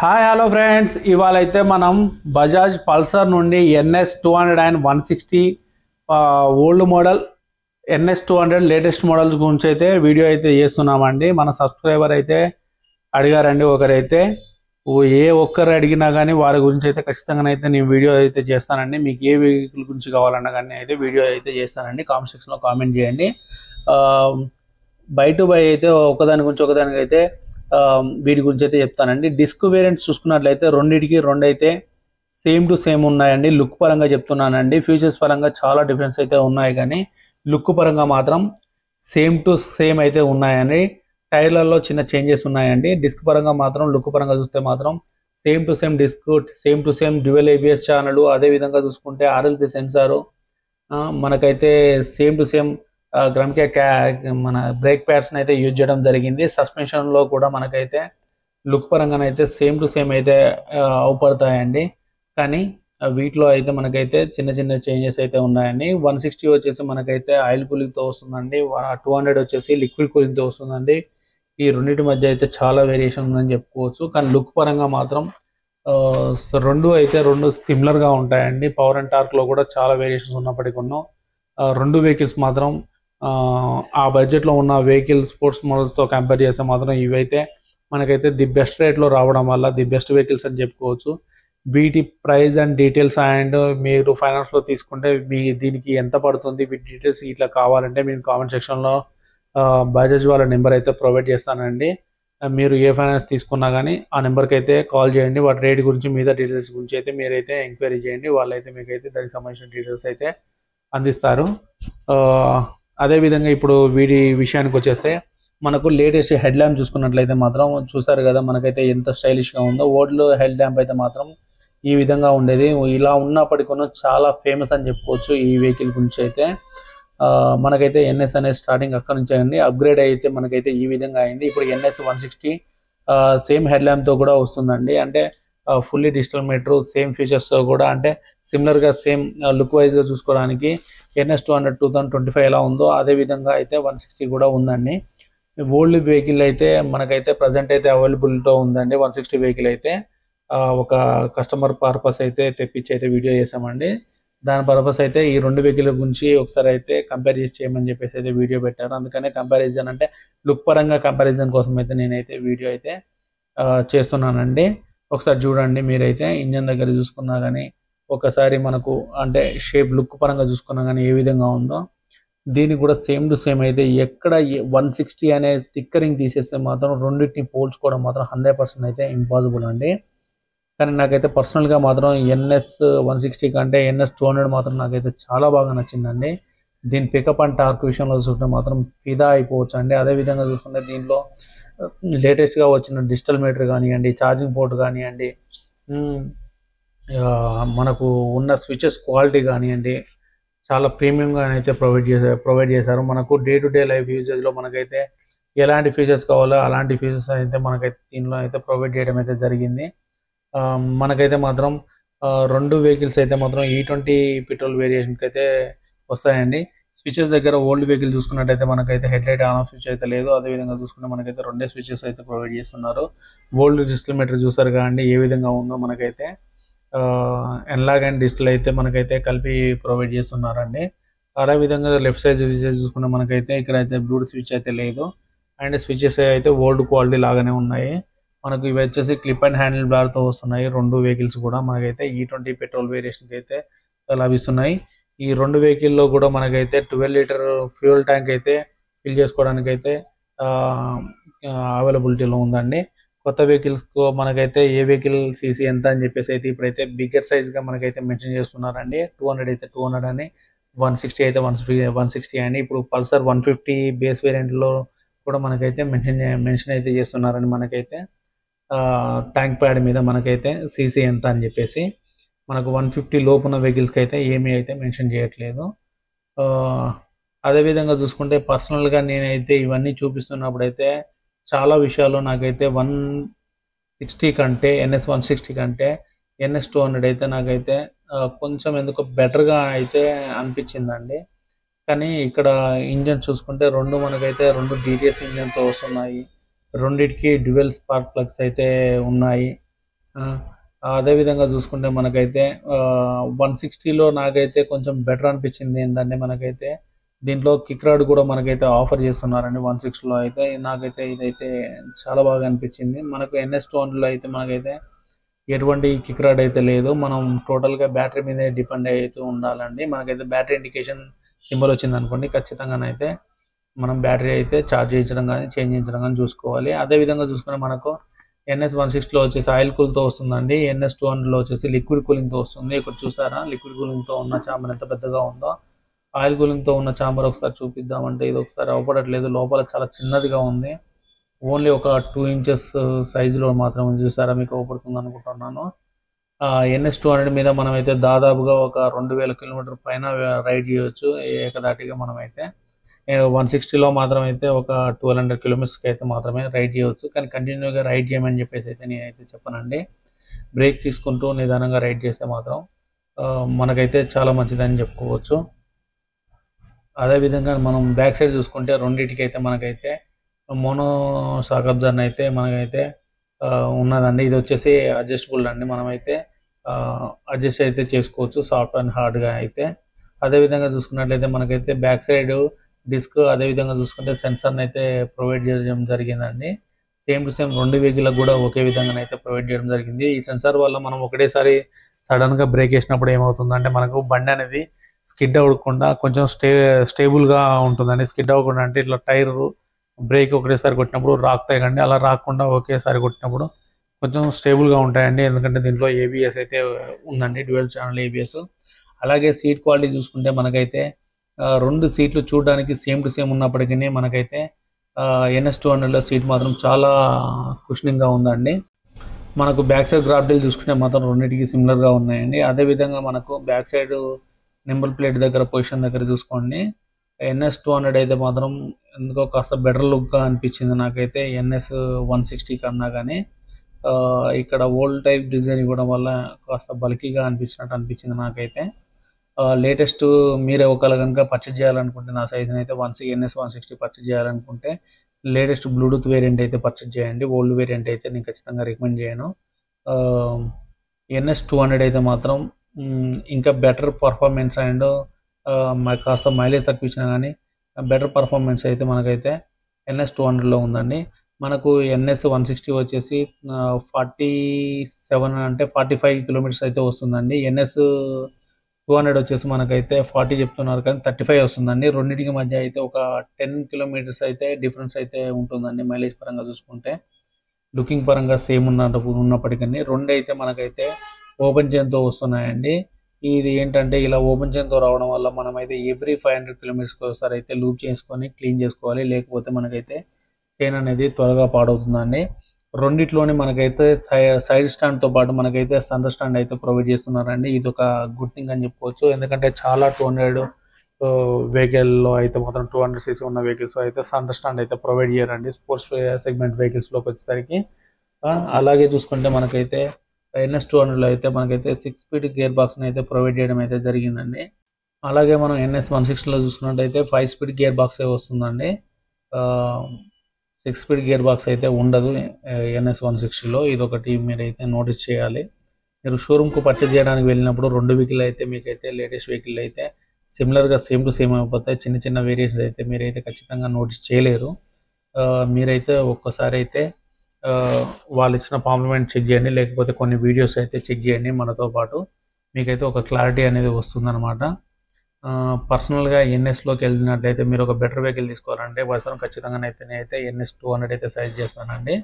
Hi hello friends, ఇవాళ అయితే మనం బజాజ్ పల్సర్ నుండి NS 200 and 160 old model NS 200 latest models గురించి అయితే వీడియో అయితే చేస్తున్నామండి. మన సబ్స్క్రైబర్ అయితే అడిగారండి ఒకరైతే. ఏ ఒక్కరు అడిగినా కానీ వారి గురించి అయితే ఖచ్చితంగా అయితే నేను వీడియో అయితే చేస్తానండి. మీకు ఏ వెహికల్ గురించి కావాలన్నా కానీ అయితే వీడియో అయితే చేస్తానండి. కామెంట్ సెక్షన్లో కామెంట్ చేయండి. బై టు బై అయితే ఒకదాని గురించి ఒకదానికి అయితే వీటి గురించి అయితే చెప్తానండి. డిస్క్ వేరియంట్స్ చూసుకున్నట్లయితే రెండింటికి రెండు అయితే సేమ్ టు సేమ్ ఉన్నాయండి. లుక్ పరంగా చెప్తున్నానండి. ఫీచర్స్ పరంగా చాలా డిఫరెన్స్ అయితే ఉన్నాయి, కానీ లుక్ పరంగా మాత్రం సేమ్ టు సేమ్ అయితే ఉన్నాయండి. టైర్లలో చిన్న చేంజెస్ ఉన్నాయండి. డిస్క్ పరంగా మాత్రం లుక్ పరంగా చూస్తే మాత్రం same to same disc, same to same dual ABS channel, అదే విధంగా చూసుకుంటే ఆర్ఎల్పి సెన్సారు మనకైతే సేమ్ టు సేమ్ గ్రమ్కే మన బ్రేక్ ప్యాడ్స్ని అయితే యూజ్ చేయడం జరిగింది. సస్పెన్షన్లో కూడా మనకైతే లుక్ పరంగానైతే సేమ్ టు సేమ్ అయితే అవుపడతాయండి. కానీ వీటిలో అయితే మనకైతే చిన్న చిన్న చేంజెస్ అయితే ఉన్నాయండి. 160 వచ్చేసి మనకైతే ఆయిల్ కూలింగ్తో వస్తుందండి. 200 వచ్చేసి లిక్విడ్ కూలింగ్తో వస్తుందండి. ఈ రెండింటి మధ్య అయితే చాలా వేరియేషన్ ఉందని చెప్పుకోవచ్చు. కానీ లుక్ పరంగా మాత్రం రెండు సిమిలర్గా ఉంటాయండి. పవర్ అండ్ టార్క్లో కూడా చాలా వేరియేషన్స్ ఉన్నప్పటికీ రెండు వెహికల్స్ మాత్రం ఆ బడ్జెట్లో ఉన్న వెహికల్ స్పోర్ట్స్ మోడల్స్తో కంపేర్ చేస్తే మాత్రం ఇవైతే మనకైతే ది బెస్ట్ రేట్లో రావడం వల్ల ది బెస్ట్ వెహికల్స్ అని చెప్పుకోవచ్చు. వీటి ప్రైస్ అండ్ డీటెయిల్స్ అండ్ మీరు ఫైనాన్స్లో తీసుకుంటే దీనికి ఎంత పడుతుంది, వీటి డీటెయిల్స్ ఇట్లా కావాలంటే మీరు కామెంట్ సెక్షన్లో బజాజ్ వాళ్ళ నెంబర్ అయితే ప్రొవైడ్ చేస్తానండి. మీరు ఏ ఫైనాన్స్ తీసుకున్నా కానీ ఆ నెంబర్కి అయితే కాల్ చేయండి. వాటి రేట్ గురించి మీద డీటెయిల్స్ గురించి అయితే మీరైతే ఎంక్వైరీ చేయండి. వాళ్ళైతే మీకైతే దానికి సంబంధించిన డీటెయిల్స్ అయితే అందిస్తారు. అదేవిధంగా ఇప్పుడు వీడి విషయానికి వచ్చేస్తే మనకు లేటెస్ట్ హెడ్ ల్యాంప్ చూసుకున్నట్లయితే మాత్రం చూసారు కదా, మనకైతే ఎంత స్టైలిష్గా ఉందో. ఓల్డ్ హెడ్ ల్యాంప్ అయితే మాత్రం ఈ విధంగా ఉండేది. ఇలా ఉన్నప్పటికీ చాలా ఫేమస్ అని చెప్పుకోవచ్చు ఈ వెహికల్ గురించి అయితే. మనకైతే ఎన్ఎస్ అనేది స్టార్టింగ్ అక్కడ నుంచి అండి, అప్గ్రేడ్ అయితే మనకైతే ఈ విధంగా అయింది. ఇప్పుడు ఎన్ఎస్ 160 సేమ్ హెడ్ ల్యాంప్తో కూడా వస్తుందండి. అంటే ఫుల్లీ డిజిటల్ మీటర్, సేమ్ ఫీచర్స్తో కూడా, అంటే సిమిలర్గా సేమ్ లుక్ వైజ్గా చూసుకోవడానికి ఎన్ఎస్ 200 2025 ఎలా ఉందో అదే విధంగా అయితే 160 కూడా ఉందండి. ఓల్డ్ వెహికల్ అయితే మనకైతే ప్రజెంట్ అయితే అవైలబుల్తో ఉందండి. 160 వెహికల్ అయితే ఒక కస్టమర్ పర్పస్ అయితే తెప్పించి అయితే వీడియో చేసామండి. దాని పర్పస్ అయితే ఈ రెండు వెహికల్ గురించి ఒకసారి అయితే కంపేర్ చేసి చేయమని చెప్పేసి అయితే వీడియో పెట్టారు. అందుకనే కంపారిజన్, అంటే లుక్ పరంగా కంపారిజన్ కోసం అయితే నేనైతే వీడియో అయితే చేస్తున్నానండి. ఒకసారి చూడండి. మీరైతే ఇంజన్ దగ్గర చూసుకున్నా కానీ ఒకసారి మనకు అంటే షేప్ లుక్ పరంగా చూసుకున్నా కానీ ఏ విధంగా ఉందో దీనికి కూడా సేమ్ టు సేమ్ అయితే ఎక్కడ 160 అనే స్టిక్కరింగ్ తీసేస్తే మాత్రం రెండింటిని పోల్చుకోవడం మాత్రం 100% అయితే ఇంపాసిబుల్ అండి. కానీ నాకైతే పర్సనల్గా మాత్రం ఎన్ఎస్ 160 కంటే ఎన్ఎస్ 200 మాత్రం నాకైతే చాలా బాగా నచ్చిందండి. దీని పికప్ అండ్ టార్క్ విషయంలో చూసుకుంటే మాత్రం ఫిదా అయిపోవచ్చు అండి. అదేవిధంగా చూసుకుంటే దీనిలో లేటెస్ట్గా వచ్చిన డిజిటల్ మీటర్ కానివ్వండి, ఛార్జింగ్ పోర్ట్ కానివ్వండి, మనకు ఉన్న స్విచెస్ క్వాలిటీ కానివ్వండి, చాలా ప్రీమియంగా అయితే ప్రొవైడ్ చేశారు. మనకు డే టు డే లైఫ్ యూజేజ్లో మనకైతే ఎలాంటి ఫీచర్స్ కావాలో అలాంటి ఫీచర్స్ అయితే మనకైతే దీనిలో అయితే ప్రొవైడ్ చేయడం అయితే జరిగింది. మనకైతే మాత్రం రెండు వెహికల్స్ అయితే మాత్రం E20 పెట్రోల్ వేరియేషన్కి అయితే వస్తాయండి. స్విచెస్ దగ్గర ఓల్డ్ వెహికల్ చూసుకున్నట్టయితే మనకైతే head light on off switch అయితే లేదు. అదేవిధంగా చూసుకుంటే మనకైతే రెండే స్విచెస్ అయితే ప్రొవైడ్ చేస్తున్నారు. ఓల్డ్ డిజిటల్ మీటర్ చూసారు కానీ ఏ విధంగా ఉందో మనకైతే ఎన్లాగ్ అండ్ డిజిటల్ అయితే మనకైతే కలిపి ప్రొవైడ్ చేస్తున్నారండి. అదేవిధంగా లెఫ్ట్ సైడ్ స్విచెస్ చూసుకుంటే మనకైతే ఇక్కడైతే బ్లూటూత్ స్విచ్ అయితే లేదు. అండ్ స్విచెస్ అయితే ఓల్డ్ క్వాలిటీ లాగానే ఉన్నాయి. మనకు ఇవి వచ్చేసి క్లిప్ అండ్ హ్యాండిల్ బార్తో వస్తున్నాయి. రెండు వెహికల్స్ కూడా మనకైతే E20 పెట్రోల్ వేరియేషన్కి అయితే లభిస్తున్నాయి. ఈ రెండు వెహికల్లో కూడా మనకైతే 12 లీటర్ ఫ్యూయల్ ట్యాంక్ అయితే ఫిల్ చేసుకోవడానికి అయితే అవైలబిలిటీలో ఉందండి. కొత్త వెహికల్స్ మనకైతే ఏ వెహికల్ సీసీ ఎంత అని చెప్పేసి అయితే ఇప్పుడైతే బిగ్గర్ సైజ్గా మనకైతే మెన్షన్ చేస్తున్నారండి. 200 అయితే 200 అని, 160 అయితే 160 అని. ఇప్పుడు పల్సర్ 150 బేస్ వేరియంట్లో కూడా మనకైతే మెన్షన్ అయితే చేస్తున్నారండి. మనకైతే ట్యాంక్ ప్యాడ్ మీద మనకైతే సీసీ ఎంత అని చెప్పేసి, మనకు 150 లోపున్న వెహికల్స్కి అయితే ఏమీ అయితే మెన్షన్ చేయట్లేదు. అదేవిధంగా చూసుకుంటే పర్సనల్గా నేనైతే ఇవన్నీ చూపిస్తున్నప్పుడైతే చాలా విషయాలు నాకైతే 160 కంటే ఎన్ఎస్ 160 కంటే ఎన్ఎస్ 200 అయితే నాకైతే కొంచెం ఎందుకో బెటర్గా అయితే అనిపించిందండి. కానీ ఇక్కడ ఇంజన్ చూసుకుంటే మనకైతే రెండు DTS ఇంజన్తో వస్తున్నాయి. రెండిటికి డ్యూయల్ స్పార్క్ ప్లగ్స్ అయితే ఉన్నాయి. ఆ, అదేవిధంగా చూసుకుంటే మనకైతే 160లో నాకైతే కొంచెం బెటర్ అనిపించింది ఏంటంటే మనకైతే దీంట్లో కిక్ రాడ్ కూడా మనకైతే ఆఫర్ చేస్తున్నారండి 160లో అయితే. నాకైతే ఇదైతే చాలా బాగా అనిపించింది. మనకు NS200లో అయితే మనకైతే ఎటువంటి కిక్ రాడ్ అయితే లేదు. మనం టోటల్గా బ్యాటరీ మీదే డిపెండ్ అవుతూ ఉండాలండి. మనకైతే బ్యాటరీ ఇండికేషన్ సింబల్ వచ్చింది అనుకోండి, ఖచ్చితంగానైతే మనం బ్యాటరీ అయితే ఛార్జ్ చేయించడం కానీ చేంజ్ చేయించడం కానీ చూసుకోవాలి. అదేవిధంగా చూసుకుంటే మనకు NS160లో వచ్చేసి ఆయిల్ కూల్తో వస్తుందండి. NS200లో వచ్చేసి లిక్విడ్ కూలింగ్తో వస్తుంది. ఇక్కడ చూసారా లిక్విడ్ కూలింగ్తో ఉన్న చాంబర్ ఎంత పెద్దగా ఉందో. ఆయిల్ కూలింగ్తో ఉన్న చాంబర్ ఒకసారి చూపిద్దామంటే ఇది ఒకసారి అవపడట్లేదు, లోపల చాలా చిన్నదిగా ఉంది. ఓన్లీ ఒక 2 ఇంచెస్ సైజులో మాత్రం చూసారా, మీకు అవపడుతుంది అనుకుంటున్నాను. NS200 మీద మనమైతే దాదాపుగా ఒక 2000 కిలోమీటర్ పైన రైడ్ చేయొచ్చు ఏకదాటిగా. మనమైతే 160లో మాత్రం అయితే ఒక 1200 కిలోమీటర్స్కి అయితే మాత్రమే రైడ్ చేయవచ్చు. కానీ కంటిన్యూగా రైడ్ చేయమని చెప్పేసి అయితే నేనైతే చెప్పనండి. బ్రేక్ తీసుకుంటూ నిదానంగా రైడ్ చేస్తే మాత్రం మనకైతే చాలా మంచిదని చెప్పుకోవచ్చు. అదేవిధంగా మనం బ్యాక్ సైడ్ చూసుకుంటే రెండింటికైతే మనకైతే మోనో షాక్ అబ్జర్వర్ అయితే మనకైతే ఉన్నదండి. ఇది వచ్చేసి అడ్జస్టబుల్ అండి. మనమైతే అడ్జస్ట్ అయితే చేసుకోవచ్చు సాఫ్ట్ అండ్ హార్డ్గా అయితే. అదేవిధంగా చూసుకున్నట్లయితే మనకైతే బ్యాక్ సైడ్ డిస్క్, అదేవిధంగా చూసుకుంటే సెన్సర్ని అయితే ప్రొవైడ్ చేయడం జరిగిందండి. సేమ్ టు సేమ్ రెండు వెహికల్కి కూడా ఒకే విధంగా అయితే ప్రొవైడ్ చేయడం జరిగింది. ఈ సెన్సార్ వల్ల మనం ఒకటేసారి సడన్గా బ్రేక్ వేసినప్పుడు ఏమవుతుందంటే మనకు బండి అనేది స్కిడ్ అవ్వకుండా కొంచెం స్టేబుల్గా ఉంటుందండి. స్కిడ్ అవ్వకుండా అంటే ఇట్లా టైర్ బ్రేక్ ఒకటేసారి కొట్టినప్పుడు రాకుతాయి కండి, అలా రాకుండా ఒకేసారి కొట్టినప్పుడు కొంచెం స్టేబుల్గా ఉంటాయండి. ఎందుకంటే దీంట్లో ABS అయితే ఉందండి, డ్యూయల్ ఛానల్ ABS. అలాగే సీట్ క్వాలిటీ చూసుకుంటే మనకైతే రెండు సీట్లు చూడడానికి సేమ్ టు సేమ్ ఉన్నప్పటికీ మనకైతే NS200లో సీట్ మాత్రం చాలా కుషనింగ్గా ఉందండి. మనకు బ్యాక్ సైడ్ గ్రాప్ డీల్ చూసుకుంటే మాత్రం రెండింటికి సిమిలర్గా ఉన్నాయండి. అదేవిధంగా మనకు బ్యాక్ సైడ్ నెంబర్ ప్లేట్ దగ్గర పొజిషన్ దగ్గర చూసుకోండి, NS200 అయితే మాత్రం ఎందుకో కాస్త బెటర్ లుక్గా అనిపించింది నాకైతే NS160 కన్నా. కానీ ఇక్కడ ఓల్డ్ టైప్ డిజైన్ ఇవ్వడం వల్ల కాస్త బల్కీగా అనిపించినట్టు అనిపించింది నాకైతే. లేటెస్ట్ మీరే ఒకవేళ కనుక పర్చేజ్ చేయాలనుకుంటే నా సైజుని అయితే NS160 పర్చేజ్ చేయాలనుకుంటే లేటెస్ట్ బ్లూటూత్ వేరియంట్ అయితే పర్చేజ్ చేయండి. ఓల్డ్ వేరియంట్ అయితే నేను ఖచ్చితంగా రికమెండ్ చేయను. NS200 అయితే మాత్రం ఇంకా బెటర్ పర్ఫార్మెన్స్ అండ్ కాస్త మైలేజ్ తక్కువ కానీ బెటర్ పర్ఫార్మెన్స్ అయితే మనకైతే NS200లో ఉందండి. మనకు NS160 వచ్చేసి 47 అంటే 45 కిలోమీటర్స్ అయితే వస్తుందండి. NS200 వచ్చేసి మనకైతే 40 చెప్తున్నారు కానీ 35 వస్తుందండి. రెండింటికి మధ్య అయితే ఒక 10 కిలోమీటర్స్ అయితే డిఫరెన్స్ అయితే ఉంటుందండి మైలేజ్ పరంగా చూసుకుంటే. లుకింగ్ పరంగా సేమ్ ఉన్నప్పటికీ రెండు అయితే మనకైతే ఓపెన్ చైన్తో వస్తున్నాయండి. ఇది ఏంటంటే ఇలా ఓపెన్ చైన్తో రావడం వల్ల మనమైతే ఎవ్రీ 500 కిలోమీటర్స్కి ఒకసారి అయితే లూప్ చేసుకొని క్లీన్ చేసుకోవాలి, లేకపోతే మనకైతే చైన్ అనేది త్వరగా పాడవుతుందండి. రెండిట్లోనే మనకైతే సైడ్ స్టాండ్తో పాటు మనకైతే సెంటర్ స్టాండ్ అయితే ప్రొవైడ్ చేస్తున్నారండి. ఇది ఒక గుడ్ థింగ్ అని చెప్పుకోవచ్చు. ఎందుకంటే చాలా 200 వెహికల్లో అయితే మాత్రం 200cc ఉన్న వెహికల్స్ అయితే సెంటర్ స్టాండ్ అయితే ప్రొవైడ్ చేయరండి స్పోర్ట్స్ సెగ్మెంట్ వెహికల్స్లోకి వచ్చేసరికి. అలాగే చూసుకుంటే మనకైతే NS200లో అయితే మనకైతే 6 స్పీడ్ గేర్ బాక్స్ని అయితే ప్రొవైడ్ చేయడం అయితే జరిగిందండి. అలాగే మనం NS160లో చూసుకున్నట్టయితే 5 స్పీడ్ గేర్ బాక్సే వస్తుందండి. 6 స్పీడ్ గేర్ బాక్స్ అయితే ఉండదు NS160లో. ఇదొకటి మీరైతే నోటీస్ చేయాలి. మీరు షోరూమ్కు పర్చేజ్ చేయడానికి వెళ్ళినప్పుడు రెండు వెహికల్ అయితే మీకైతే లేటెస్ట్ వెహికల్ అయితే సిమిలర్గా సేమ్ టు సేమ్ అయిపోతాయి. చిన్న చిన్న వేరియేషన్స్ అయితే మీరైతే ఖచ్చితంగా నోటీస్ చేయలేరు. మీరైతే ఒక్కసారి అయితే వాళ్ళు ఇచ్చిన కాంప్లిమెంట్ చెక్ చేయండి, లేకపోతే కొన్ని వీడియోస్ అయితే చెక్ చేయండి మనతో పాటు. మీకైతే ఒక క్లారిటీ అనేది వస్తుందన్నమాట. పర్సనల్గా NSలోకి వెళ్ళినట్లయితే మీరు ఒక బెటర్ వెహికల్ తీసుకోవాలంటే మాత్రం ఖచ్చితంగా నేనైతే NS200 అయితే సజెస్ట్ చేస్తానండి.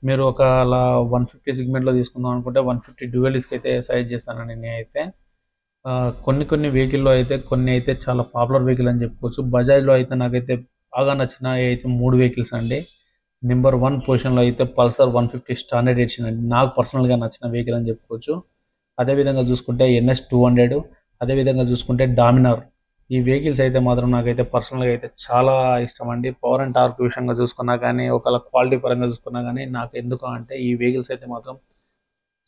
మీరు ఒక అలా 150 సెగ్మెంట్లో తీసుకుందాం అనుకుంటే 150 డ్యూయలిస్కి అయితే సజెస్ట్ చేస్తానండి నేనైతే. కొన్ని వెహికల్లో అయితే కొన్ని అయితే చాలా పాపులర్ వెహికల్ అని చెప్పుకోవచ్చు. బజాజ్లో అయితే నాకైతే బాగా నచ్చిన అయితే 3 వెహికల్స్ అండి. నెంబర్ 1 పొజిషన్లో అయితే పల్సర్ 150 స్టాండర్డ్ ఎడిషన్ అండి, నాకు పర్సనల్గా నచ్చిన వెహికల్ అని చెప్పుకోవచ్చు. అదేవిధంగా చూసుకుంటే NS200, అదేవిధంగా చూసుకుంటే డామినార్. ఈ వెహికల్స్ అయితే మాత్రం నాకైతే పర్సనల్గా అయితే చాలా ఇష్టం అండి. పవర్ అండ్ టార్క్ విషయంగా చూసుకున్నా కానీ, ఒకవేళ క్వాలిటీ పరంగా చూసుకున్నా కానీ నాకు ఎందుకు అంటే ఈ వెహికల్స్ అయితే మాత్రం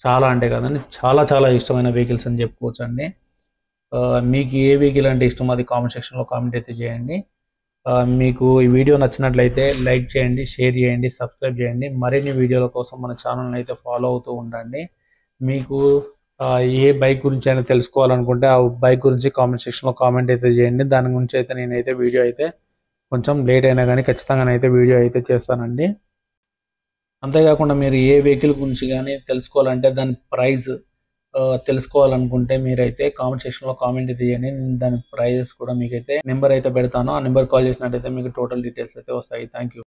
చాలా అంటే కదండి చాలా చాలా ఇష్టమైన వెహికల్స్ అని చెప్పుకోవచ్చు అండి. మీకు ఏ వెహికల్ అంటే ఇష్టం అది కామెంట్ సెక్షన్లో కామెంట్ అయితే చేయండి. మీకు ఈ వీడియో నచ్చినట్లయితే లైక్ చేయండి, షేర్ చేయండి, సబ్స్క్రైబ్ చేయండి. మరిన్ని వీడియోల కోసం మన ఛానల్ని అయితే ఫాలో అవుతూ ఉండండి. మీకు ఏ బైక్ గురించి అయినా తెలుసుకోవాలనుకుంటే ఆ బైక్ గురించి కామెంట్ సెక్షన్లో కామెంట్ అయితే చేయండి. దాని గురించి అయితే నేనైతే వీడియో అయితే కొంచెం లేట్ అయినా కానీ ఖచ్చితంగానైతే వీడియో అయితే చేస్తానండి. అంతేకాకుండా మీరు ఏ వెహికల్ గురించి కానీ తెలుసుకోవాలంటే దాని ప్రైస్ తెలుసుకోవాలనుకుంటే మీరైతే కామెంట్ సెక్షన్లో కామెంట్ అయితే చేయండి. నేను దాని ప్రైజెస్ కూడా మీకైతే నెంబర్ అయితే పెడతాను. ఆ నెంబర్ కాల్ చేసినట్టయితే మీకు టోటల్ డీటెయిల్స్ అయితే వస్తాయి. Thank you.